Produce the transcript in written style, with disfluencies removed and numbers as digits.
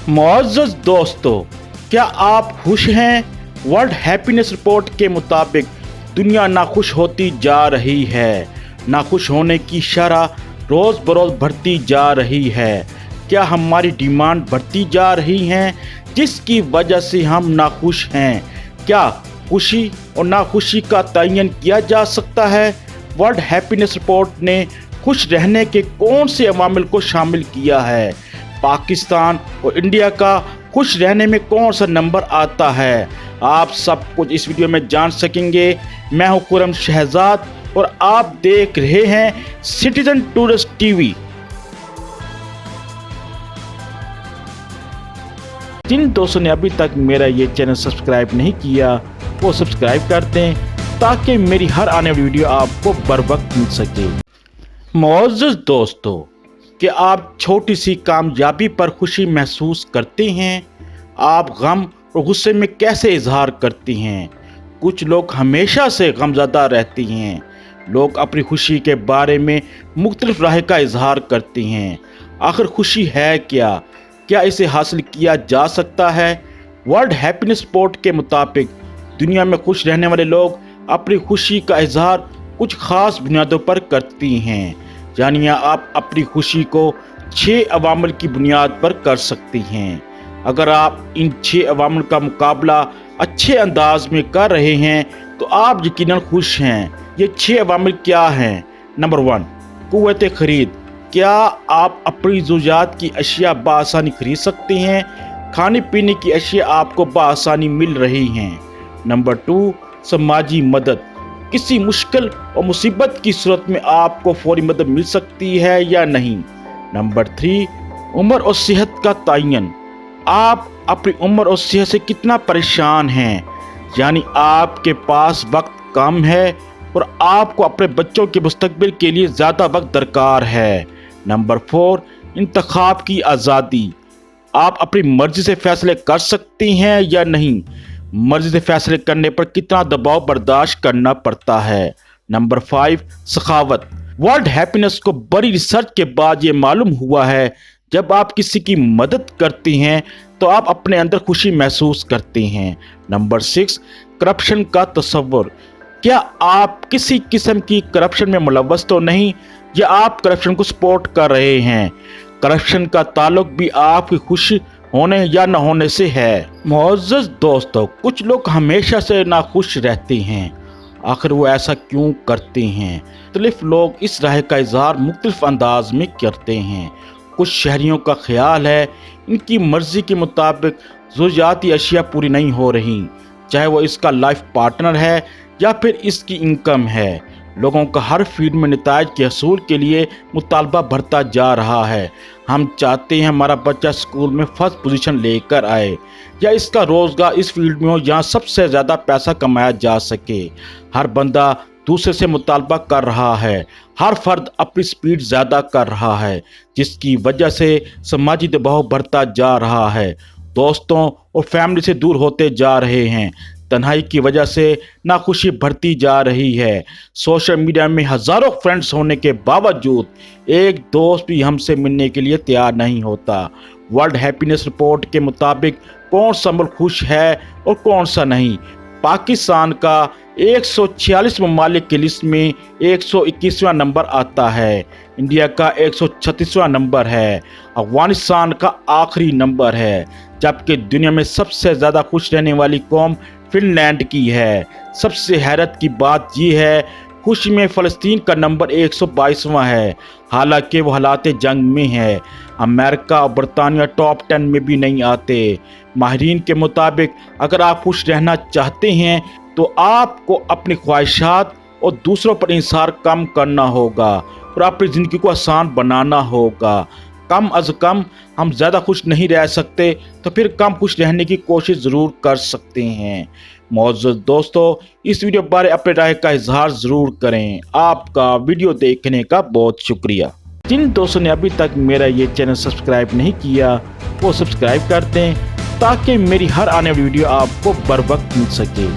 मुअज़्ज़ज़ दोस्तों, क्या आप खुश हैं? वर्ल्ड हैप्पीनेस रिपोर्ट के मुताबिक दुनिया नाखुश होती जा रही है। नाखुश होने की शरह रोज़ बरोज़ बढ़ती जा रही है। क्या हमारी डिमांड बढ़ती जा रही हैं जिसकी वजह से हम नाखुश हैं? क्या खुशी और नाखुशी का तयन किया जा सकता है? वर्ल्ड हैप्पीनेस रिपोर्ट ने खुश रहने के कौन से अवामिल को शामिल किया है? पाकिस्तान और इंडिया का खुश रहने में कौन सा नंबर आता है? आप सब कुछ इस वीडियो में जान सकेंगे। मैं हूं खुर्रम शहजाद और आप देख रहे हैं सिटीजन टूरिस्ट टीवी। जिन दोस्तों ने अभी तक मेरा ये चैनल सब्सक्राइब नहीं किया वो सब्सक्राइब कर दें ताकि मेरी हर आने वाली वीडियो आपको बर वक्त मिल सके। मुअज़्ज़ज़ दोस्तों, कि आप छोटी सी कामयाबी पर खुशी महसूस करते हैं? आप गम और गुस्से में कैसे इजहार करती हैं? कुछ लोग हमेशा से गमज़दा रहती हैं। लोग अपनी खुशी के बारे में मुख्तलिफ राह का इजहार करती हैं। आखिर खुशी है क्या? क्या इसे हासिल किया जा सकता है? वर्ल्ड हैप्पीनेस रिपोर्ट के मुताबिक दुनिया में खुश रहने वाले लोग अपनी खुशी का इजहार कुछ खास बुनियादों पर करती हैं। यानी आप अपनी खुशी को 6 अवामिल की बुनियाद पर कर सकती हैं। अगर आप इन 6 अवामिल का मुकाबला अच्छे अंदाज में कर रहे हैं तो आप यकीनन खुश हैं। ये 6 अवामिल क्या हैं? नंबर 1, कुव्वत खरीद। क्या आप अपनी ज़रूरियात की अशिया बआसानी खरीद सकते हैं? खाने पीने की अशिया आपको बआसानी मिल रही हैं। नंबर 2, समाजी मदद। किसी मुश्किल और मुसीबत की सूरत में आपको फौरी मदद मिल सकती है या नहीं। नंबर 3, उम्र और सेहत का तयन। आप अपनी उम्र और सेहत से कितना परेशान हैं? यानी आपके पास वक्त कम है और आपको अपने बच्चों के मुस्तकबिल के लिए ज़्यादा वक्त दरकार है। नंबर 4, इंतखाब की आज़ादी। आप अपनी मर्जी से फैसले कर सकती हैं या नहीं। मर्जी से फैसले करने पर कितना दबाव बर्दाश्त करना पड़ता है। नंबर 5, सखावत। वर्ल्ड हैप्पीनेस को बड़ी रिसर्च के बाद ये मालूम हुआ है जब आप किसी की मदद करती हैं तो आप अपने अंदर खुशी महसूस करते हैं। नंबर 6, करप्शन का तस्वुर। क्या आप किसी किस्म की करप्शन में मुलव्वस तो नहीं या आप करप्शन को सपोर्ट कर रहे हैं? करप्शन का ताल्लुक भी आपकी खुशी होने या न होने से है। मुअज़्ज़ज़ दोस्तों, कुछ लोग हमेशा से नाखुश रहते हैं। आखिर वो ऐसा क्यों करते हैं? मुख्तलिफ लोग इस राह का इजहार मुख्तलिफ अंदाज में करते हैं। कुछ शहरियों का ख्याल है इनकी मर्जी के मुताबिक ज़रूरियाती अशिया पूरी नहीं हो रही, चाहे वो इसका लाइफ पार्टनर है या फिर इसकी इनकम है। लोगों का हर फील्ड में नताइज के हसूल के लिए मुतालबा बढ़ता जा रहा है। हम चाहते हैं हमारा बच्चा स्कूल में फर्स्ट पोजीशन लेकर आए या इसका रोज़गार इस फील्ड में हो जहाँ सबसे ज़्यादा पैसा कमाया जा सके। हर बंदा दूसरे से मुतालबा कर रहा है। हर फर्द अपनी स्पीड ज़्यादा कर रहा है जिसकी वजह से समाजी दबाव बढ़ता जा रहा है। दोस्तों और फैमिली से दूर होते जा रहे हैं। तन्हाई की वजह से नाखुशी बढ़ती जा रही है। सोशल मीडिया में हज़ारों फ्रेंड्स होने के बावजूद एक दोस्त भी हमसे मिलने के लिए तैयार नहीं होता। वर्ल्ड हैप्पीनेस रिपोर्ट के मुताबिक कौन सा मुल्क खुश है और कौन सा नहीं? पाकिस्तान का 146 ममालिक की लिस्ट में 121वां नंबर आता है। इंडिया का 136वां नंबर है। अफगानिस्तान का आखिरी नंबर है। जबकि दुनिया में सबसे ज़्यादा खुश रहने वाली कौम फिनलैंड की है। सबसे हैरत की बात यह है खुशी में फ़लस्तीन का नंबर 122वां है, हालांकि वो हालात जंग में है। अमेरिका और बरतानिया टॉप 10 में भी नहीं आते। माहिरीन के मुताबिक अगर आप खुश रहना चाहते हैं तो आपको अपनी ख्वाहिशात और दूसरों पर इंसार कम करना होगा और अपनी ज़िंदगी को आसान बनाना होगा। कम अज़ कम हम ज़्यादा खुश नहीं रह सकते तो फिर कम खुश रहने की कोशिश ज़रूर कर सकते हैं। मुअज़्ज़ज़ दोस्तों, इस वीडियो बारे अपने राय का इजहार ज़रूर करें। आपका वीडियो देखने का बहुत शुक्रिया। जिन दोस्तों ने अभी तक मेरा ये चैनल सब्सक्राइब नहीं किया वो सब्सक्राइब कर दें ताकि मेरी हर आने वाली वीडियो आपको बर वक्त मिल सके।